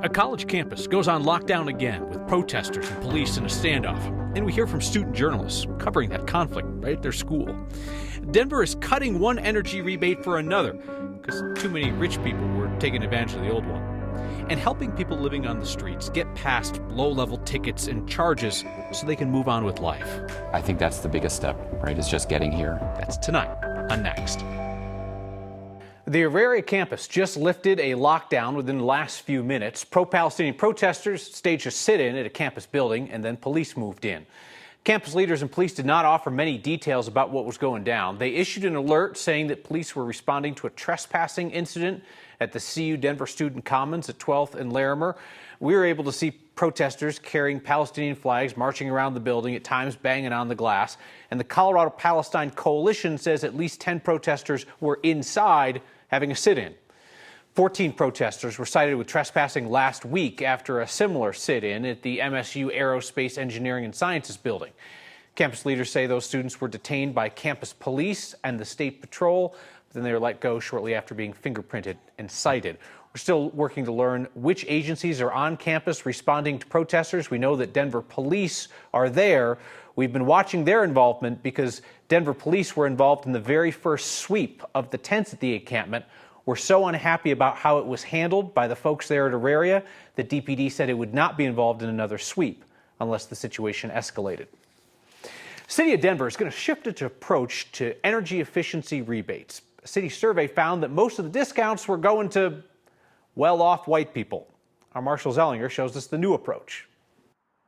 A college campus goes on lockdown again with protesters and police in a standoff. And we hear from student journalists covering that conflict right at their school. Denver is cutting one energy rebate for another because too many rich people were taking advantage of the old one. And helping people living on the streets get past low-level tickets and charges so they can move on with life. I think that's the biggest step, right? It's just getting here. That's tonight on Next. The Auraria campus just lifted a lockdown within the last few minutes. Pro-Palestinian protesters staged a sit-in at a campus building, and then police moved in. Campus leaders and police did not offer many details about what was going down. They issued an alert saying that police were responding to a trespassing incident at the CU Denver Student Commons at 12th and Larimer. We were able to see protesters carrying Palestinian flags marching around the building, at times banging on the glass. And the Colorado Palestine Coalition says at least 10 protesters were inside having a sit-in. 14 protesters were cited with trespassing last week after a similar sit-in at the MSU Aerospace Engineering and Sciences building. Campus leaders say those students were detained by campus police and the state patrol, but then they were let go shortly after being fingerprinted and cited. We're still working to learn which agencies are on campus responding to protesters. We know that Denver police are there. We've been watching their involvement because Denver police were involved in the very first sweep of the tents at the encampment. We're so unhappy about how it was handled by the folks there at Auraria that DPD said it would not be involved in another sweep unless the situation escalated. The City of Denver is going to shift its approach to energy efficiency rebates. A city survey found that most of the discounts were going to well-off white people. Our Marshall Zellinger shows us the new approach.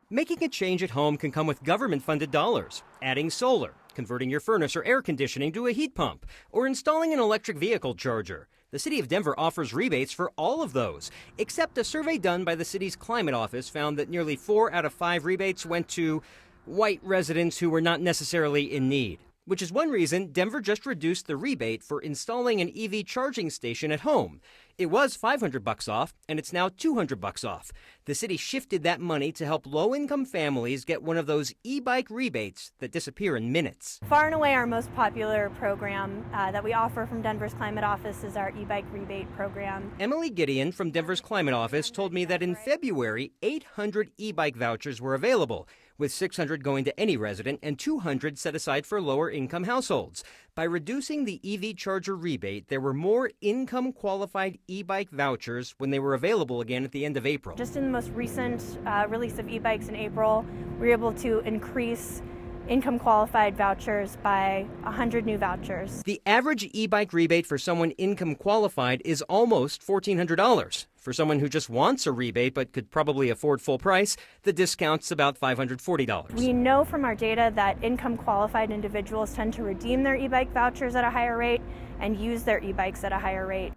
Making a change at home can come with government-funded dollars. Adding solar, converting your furnace or air conditioning to a heat pump, or installing an electric vehicle charger. The City of Denver offers rebates for all of those, except a survey done by the city's climate office found that nearly 4 out of 5 rebates went to white residents who were not necessarily in need. Which is one reason Denver just reduced the rebate for installing an EV charging station at home. It was $500 off, and it's now $200 off. The city shifted that money to help low-income families get one of those e-bike rebates that disappear in minutes. Far and away our most popular program that we offer from Denver's Climate Office is our e-bike rebate program. Emily Gideon from Denver's Climate Office told me that in February, 800 e-bike vouchers were available, with 600 going to any resident and 200 set aside for lower-income households. By reducing the EV charger rebate, there were more income-qualified e-bike vouchers when they were available again at the end of April. Just in the most recent release of e-bikes in April, we were able to increase income-qualified vouchers by 100 new vouchers. The average e-bike rebate for someone income-qualified is almost $1,400. For someone who just wants a rebate but could probably afford full price, the discount's about $540. We know from our data that income-qualified individuals tend to redeem their e-bike vouchers at a higher rate and use their e-bikes at a higher rate.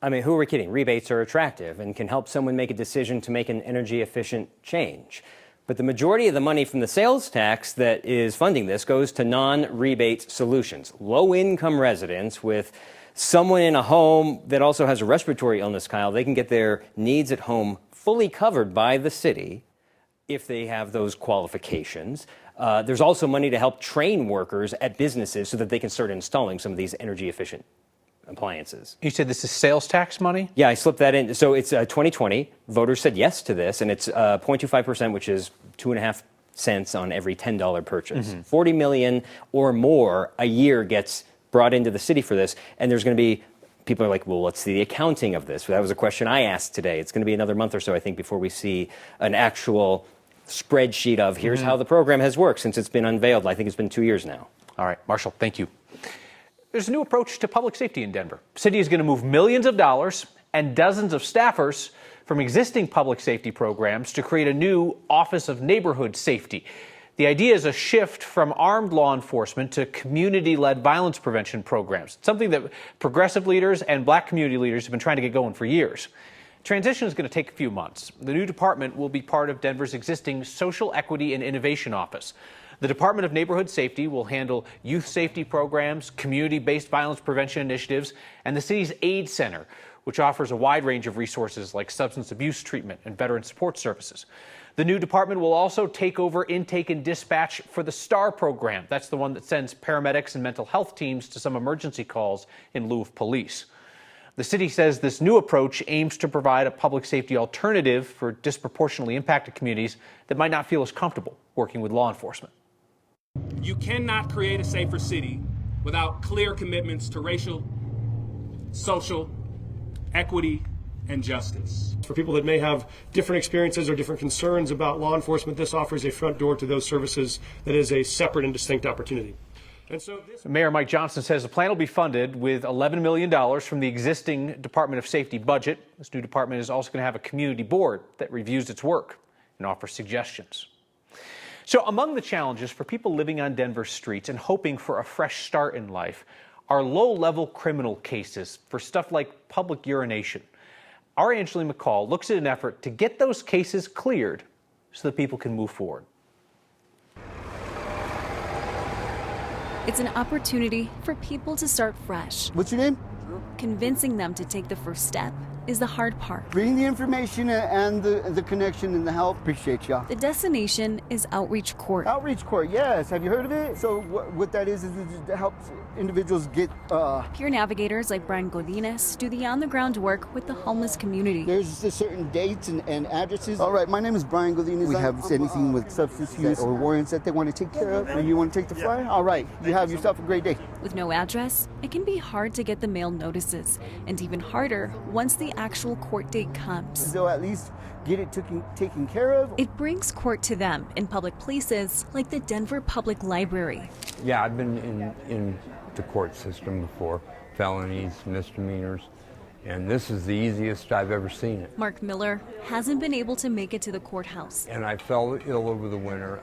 I mean, who are we kidding? Rebates are attractive and can help someone make a decision to make an energy-efficient change. But the majority of the money from the sales tax that is funding this goes to non-rebate solutions. Low-income residents with someone in a home that also has a respiratory illness, Kyle, they can get their needs at home fully covered by the city if they have those qualifications. There's also money to help train workers at businesses so that they can start installing some of these energy-efficient appliances. You said this is sales tax money? Yeah, I slipped that in. So it's 2020. Voters said yes to this, and it's 0.25%, which is 2.5 cents on every $10 purchase. Mm-hmm. 40 million or more a year gets brought into the city for this, and there's going to be people are like, well, what's the accounting of this? That was a question I asked today. It's going to be another month or so, I think, before we see an actual spreadsheet of here's how the program has worked since it's been unveiled. I think it's been 2 years now. All right, Marshall, thank you. There's a new approach to public safety in Denver. The city is going to move millions of dollars and dozens of staffers from existing public safety programs to create a new Office of Neighborhood Safety. The idea is a shift from armed law enforcement to community-led violence prevention programs, something that progressive leaders and black community leaders have been trying to get going for years. Transition is going to take a few months. The new department will be part of Denver's existing Social Equity and Innovation Office. The Department of Neighborhood Safety will handle youth safety programs, community-based violence prevention initiatives, and the city's AIDS Center, which offers a wide range of resources like substance abuse treatment and veteran support services. The new department will also take over intake and dispatch for the STAR program. That's the one that sends paramedics and mental health teams to some emergency calls in lieu of police. The city says this new approach aims to provide a public safety alternative for disproportionately impacted communities that might not feel as comfortable working with law enforcement. You cannot create a safer city without clear commitments to racial, social, equity, and justice. For people that may have different experiences or different concerns about law enforcement, this offers a front door to those services that is a separate and distinct opportunity. And so Mayor Mike Johnson says the plan will be funded with $11 million from the existing Department of Safety budget. This new department is also going to have a community board that reviews its work and offers suggestions. So among the challenges for people living on Denver's streets and hoping for a fresh start in life are low-level criminal cases for stuff like public urination. Our Angeline McCall looks at an effort to get those cases cleared so that people can move forward. It's an opportunity for people to start fresh. What's your name? Convincing them to take the first step is the hard part. Bring the information and the connection and the help. Appreciate y'all. The destination is Outreach Court. Outreach Court, yes. Have you heard of it? So what that is it helps individuals get... Peer navigators like Brian Godinez do the on-the-ground work with the homeless community. There's certain dates and addresses. All right, my name is Brian Godinez. We have anything with substance use or warrants that they want to take care of. And you want to take the flyer? All right, you have yourself a great day. With no address, it can be hard to get the mail notices, and even harder once the actual court date comes. So at least get it taken care of. It brings court to them in public places like the Denver Public Library. Yeah, I've been in the court system before, felonies, misdemeanors, and this is the easiest I've ever seen it. Mark Miller hasn't been able to make it to the courthouse. And I fell ill over the winter.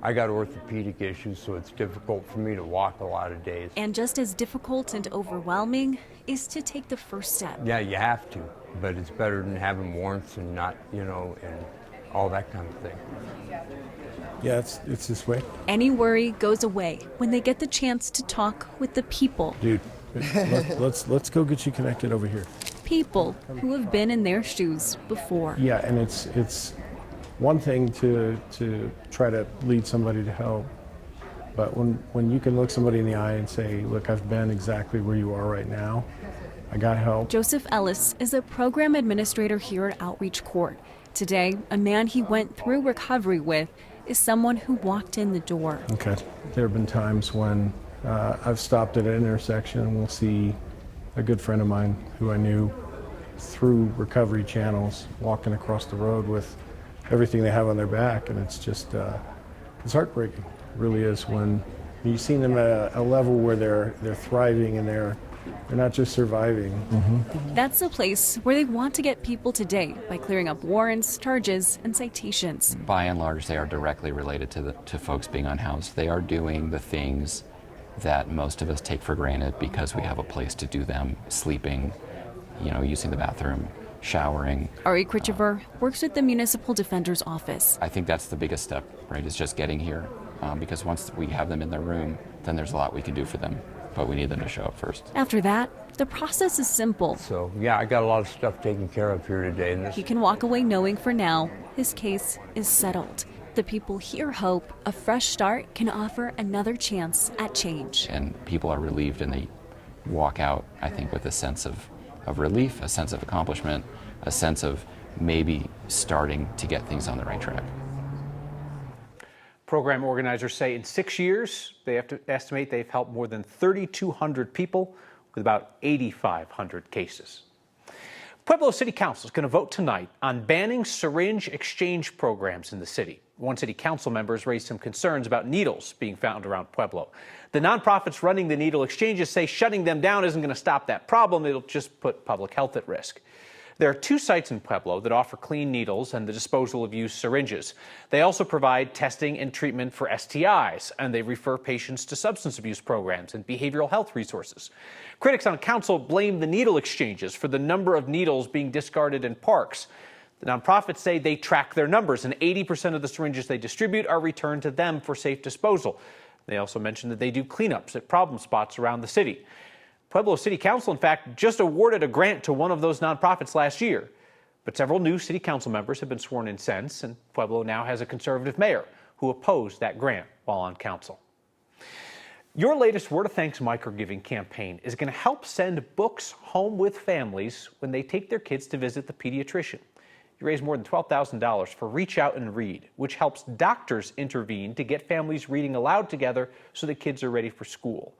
I got orthopedic issues, so it's difficult for me to walk a lot of days. And just as difficult and overwhelming is to take the first step. Yeah, you have to, but it's better than having warrants and not, and all that kind of thing. Yeah, it's this way. Any worry goes away when they get the chance to talk with the people. Dude, let's go get you connected over here. People who have been in their shoes before. Yeah, and it's one thing to try to lead somebody to help, but when you can look somebody in the eye and say, look, I've been exactly where you are right now, I got help. Joseph Ellis is a program administrator here at Outreach Court. Today, a man he went through recovery with is someone who walked in the door. Okay. There have been times when I've stopped at an intersection and we'll see a good friend of mine who I knew through recovery channels walking across the road with everything they have on their back, and it's just it's heartbreaking. It really is when you've seen them at a level where they're thriving and they're not just surviving. Mm-hmm. That's the place where they want to get people today by clearing up warrants, charges, and citations. By and large, they are directly related to folks being unhoused. They are doing the things that most of us take for granted because we have a place to do them: sleeping, using the bathroom, showering. Ari Krichover works with the Municipal Defender's Office. I think that's the biggest step, right, is just getting here. Because once we have them in their room, then there's a lot we can do for them. But we need them to show up first. After that, the process is simple. So, yeah, I got a lot of stuff taken care of here today. And he can walk away knowing for now his case is settled. The people here hope a fresh start can offer another chance at change. And people are relieved, and they walk out, I think, with a sense of relief, a sense of accomplishment, a sense of maybe starting to get things on the right track. Program organizers say in 6 years, they have to estimate they've helped more than 3,200 people with about 8,500 cases. Pueblo City Council is going to vote tonight on banning syringe exchange programs in the city. One city council member has raised some concerns about needles being found around Pueblo. The nonprofits running the needle exchanges say shutting them down isn't going to stop that problem. It'll just put public health at risk. There are 2 sites in Pueblo that offer clean needles and the disposal of used syringes. They also provide testing and treatment for STIs, and they refer patients to substance abuse programs and behavioral health resources. Critics on council blame the needle exchanges for the number of needles being discarded in parks. The nonprofits say they track their numbers, and 80% of the syringes they distribute are returned to them for safe disposal. They also mentioned that they do cleanups at problem spots around the city. Pueblo City Council, in fact, just awarded a grant to one of those nonprofits last year. But several new city council members have been sworn in since, and Pueblo now has a conservative mayor who opposed that grant while on council. Your latest Word of Thanks microgiving campaign is going to help send books home with families when they take their kids to visit the pediatrician. You raised more than $12,000 for Reach Out and Read, which helps doctors intervene to get families reading aloud together so the kids are ready for school.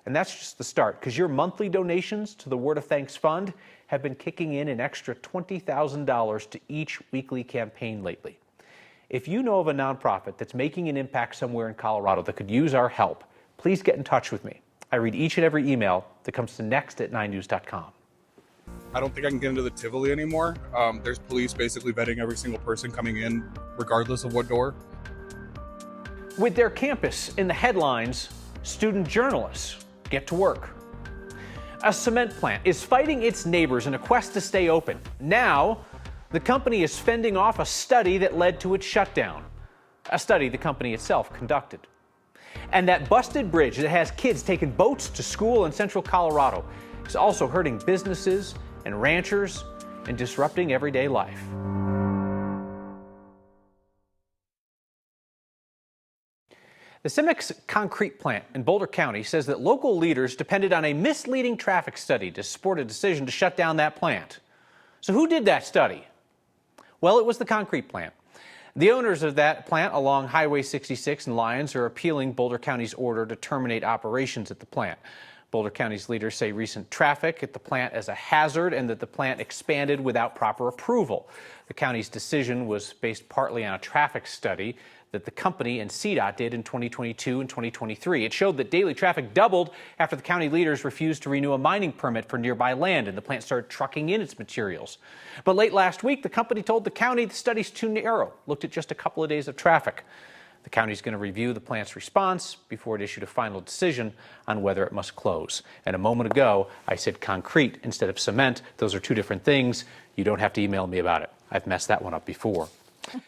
And that's just the start, because your monthly donations to the Word of Thanks Fund have been kicking in an extra $20,000 to each weekly campaign lately. If you know of a nonprofit that's making an impact somewhere in Colorado that could use our help, please get in touch with me. I read each and every email that comes to next@9news.com. I don't think I can get into the Tivoli anymore. There's police basically vetting every single person coming in, regardless of what door. With their campus in the headlines, student journalists get to work. A cement plant is fighting its neighbors in a quest to stay open. Now, the company is fending off a study that led to its shutdown, a study the company itself conducted. And that busted bridge that has kids taking boats to school in central Colorado is also hurting businesses and ranchers and disrupting everyday life. The Cemex concrete plant in Boulder County says that local leaders depended on a misleading traffic study to support a decision to shut down that plant. So who did that study? Well, it was the concrete plant. The owners of that plant along Highway 66 in Lyons are appealing Boulder County's order to terminate operations at the plant. Boulder County's leaders say recent traffic at the plant is a hazard and that the plant expanded without proper approval. The county's decision was based partly on a traffic study that the company and CDOT did in 2022 and 2023. It showed that daily traffic doubled after the county leaders refused to renew a mining permit for nearby land and the plant started trucking in its materials. But late last week, the company told the county the study's too narrow, looked at just a couple of days of traffic. The county's going to review the plant's response before it issued a final decision on whether it must close. And a moment ago, I said concrete instead of cement. Those are two different things. You don't have to email me about it. I've messed that one up before.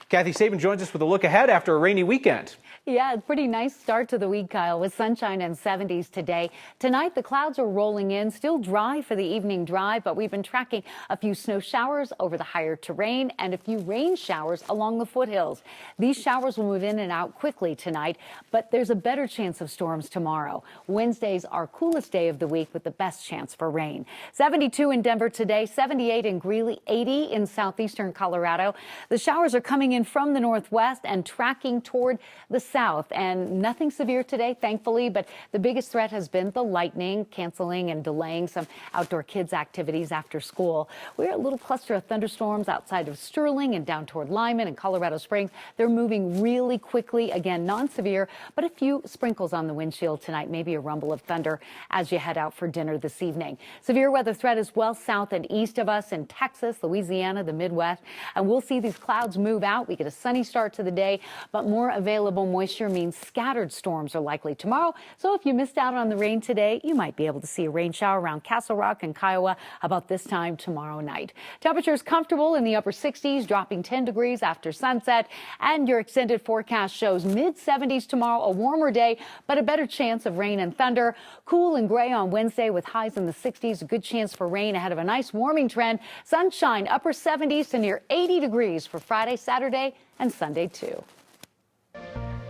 Kathy Sabin joins us with a look ahead after a rainy weekend. Yeah, pretty nice start to the week, Kyle, with sunshine and 70s today. Tonight, the clouds are rolling in, still dry for the evening drive, but we've been tracking a few snow showers over the higher terrain and a few rain showers along the foothills. These showers will move in and out quickly tonight, but there's a better chance of storms tomorrow. Wednesday's our coolest day of the week with the best chance for rain. 72 in Denver today, 78 in Greeley, 80 in southeastern Colorado. The showers are coming in from the northwest and tracking toward the south, and nothing severe today, thankfully, but the biggest threat has been the lightning, canceling and delaying some outdoor kids activities after school. We're a little cluster of thunderstorms outside of Sterling and down toward Lyman and Colorado Springs. They're moving really quickly. Again, non-severe, but a few sprinkles on the windshield tonight, maybe a rumble of thunder as you head out for dinner this evening. Severe weather threat as well south and east of us in Texas, Louisiana, the Midwest, and we'll see these clouds move out. We get a sunny start to the day, but more available moisture means scattered storms are likely tomorrow. So if you missed out on the rain today, you might be able to see a rain shower around Castle Rock and Kiowa about this time tomorrow night. Temperatures comfortable in the upper 60s, dropping 10 degrees after sunset. And your extended forecast shows mid-70s tomorrow, a warmer day, but a better chance of rain and thunder. Cool and gray on Wednesday with highs in the 60s. A good chance for rain ahead of a nice warming trend. Sunshine, upper 70s to near 80 degrees for Friday, Saturday, and Sunday too.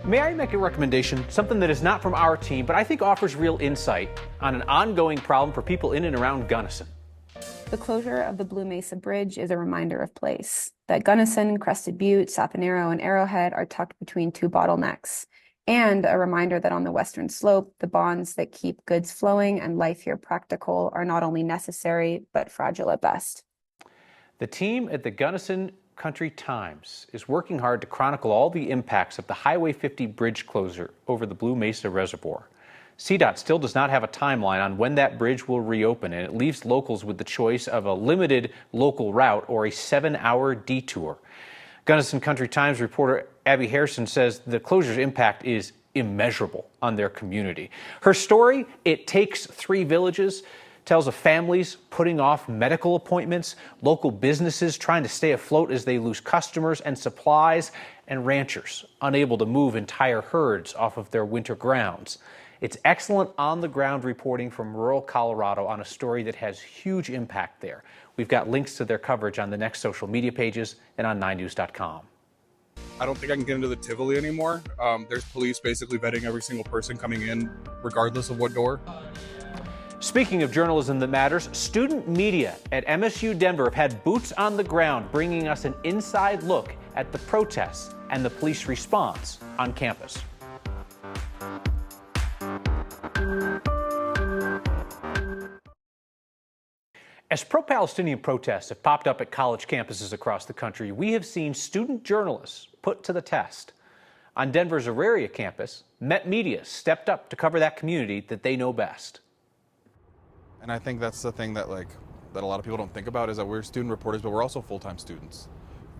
May I make a recommendation? Something that is not from our team, but I think offers real insight on an ongoing problem for people in and around Gunnison. The closure of the Blue Mesa Bridge is a reminder of place. That Gunnison, Crested Butte, Saponaro, and Arrowhead are tucked between two bottlenecks. And a reminder that on the western slope, the bonds that keep goods flowing and life here practical are not only necessary, but fragile at best. The team at the Gunnison Country Times is working hard to chronicle all the impacts of the Highway 50 bridge closure over the Blue Mesa Reservoir. CDOT still does not have a timeline on when that bridge will reopen, and it leaves locals with the choice of a limited local route or a 7-hour detour. Gunnison Country Times reporter Abby Harrison says the closure's impact is immeasurable on their community. Her story, It Takes 3 Villages, tells of families putting off medical appointments, local businesses trying to stay afloat as they lose customers and supplies, and ranchers unable to move entire herds off of their winter grounds. It's excellent on-the-ground reporting from rural Colorado on a story that has huge impact there. We've got links to their coverage on the next social media pages and on 9news.com. I don't think I can get into the Tivoli anymore. There's police basically vetting every single person coming in, regardless of what door. Speaking of journalism that matters, student media at MSU Denver have had boots on the ground, bringing us an inside look at the protests and the police response on campus. As pro-Palestinian protests have popped up at college campuses across the country, we have seen student journalists put to the test. On Denver's Auraria campus, Met Media stepped up to cover that community that they know best. And I think that's the thing that a lot of people don't think about, is that we're student reporters, but we're also full-time students.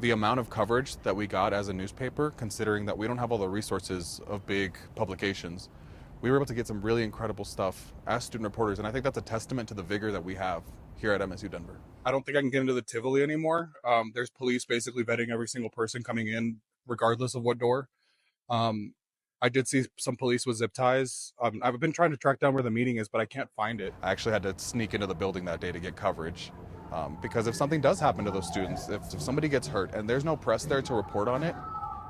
The amount of coverage that we got as a newspaper, considering that we don't have all the resources of big publications, we were able to get some really incredible stuff as student reporters, and I think that's a testament to the vigor that we have here at MSU Denver. I don't think I can get into the Tivoli anymore. There's police basically vetting every single person coming in, regardless of what door. I did see some police with zip ties. I've been trying to track down where the meeting is, but I can't find it. I actually had to sneak into the building that day to get coverage, because if something does happen to those students, if somebody gets hurt and there's no press there to report on it,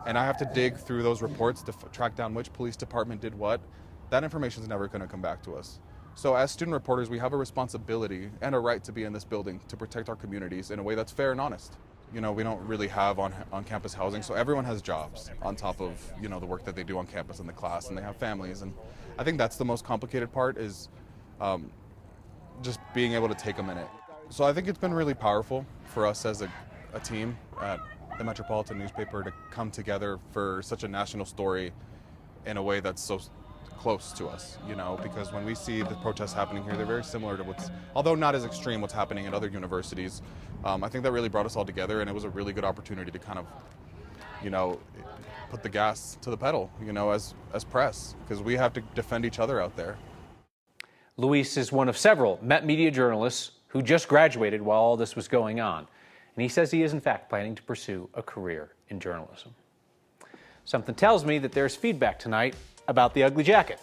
and I have to dig through those reports to track down which police department did what, that information is never going to come back to us. So as student reporters, we have a responsibility and a right to be in this building to protect our communities in a way that's fair and honest. You know, we don't really have on-campus housing, so everyone has jobs on top of, you know, the work that they do on campus in the class, and they have families. And I think that's the most complicated part, is just being able to take a minute. So I think it's been really powerful for us as a team at the Metropolitan newspaper to come together for such a national story in a way that's so close to us, you know, because when we see the protests happening here, they're very similar to although not as extreme, what's happening at other universities. I think that really brought us all together, and it was a really good opportunity to kind of, you know, put the gas to the pedal, you know, as press, because we have to defend each other out there. Luis is one of several Met Media journalists who just graduated while all this was going on, and he says he is in fact planning to pursue a career in journalism. Something tells me that there's feedback tonight about the ugly jacket.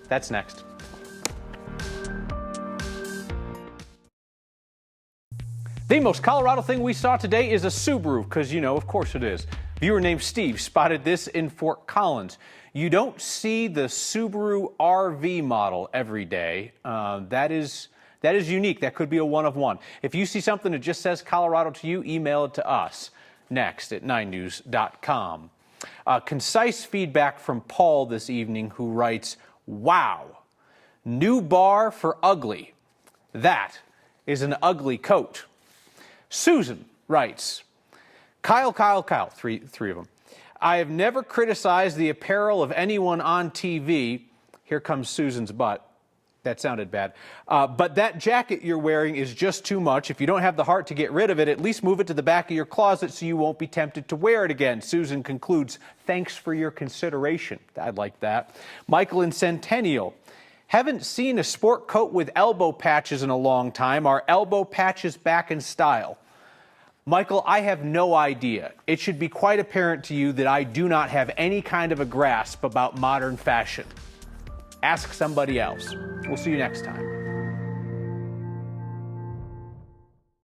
That's next. The most Colorado thing we saw today is a Subaru, because, you know, of course it is. Viewer named Steve spotted this in Fort Collins. You don't see the Subaru RV model every day. That is unique. That could be a one of one. If you see something that just says Colorado to you, email it to us next at 9news.com. Concise feedback from Paul this evening, who writes, "Wow, new bar for ugly. That is an ugly coat." Susan writes, Kyle, three of them. "I have never criticized the apparel of anyone on TV." Here comes Susan's butt. That sounded bad. "But that jacket you're wearing is just too much. If you don't have the heart to get rid of it, at least move it to the back of your closet so you won't be tempted to wear it again." Susan concludes, "Thanks for your consideration." I like that. Michael in Centennial, "Haven't seen a sport coat with elbow patches in a long time. Are elbow patches back in style?" Michael, I have no idea. It should be quite apparent to you that I do not have any kind of a grasp about modern fashion. Ask somebody else. We'll see you next time.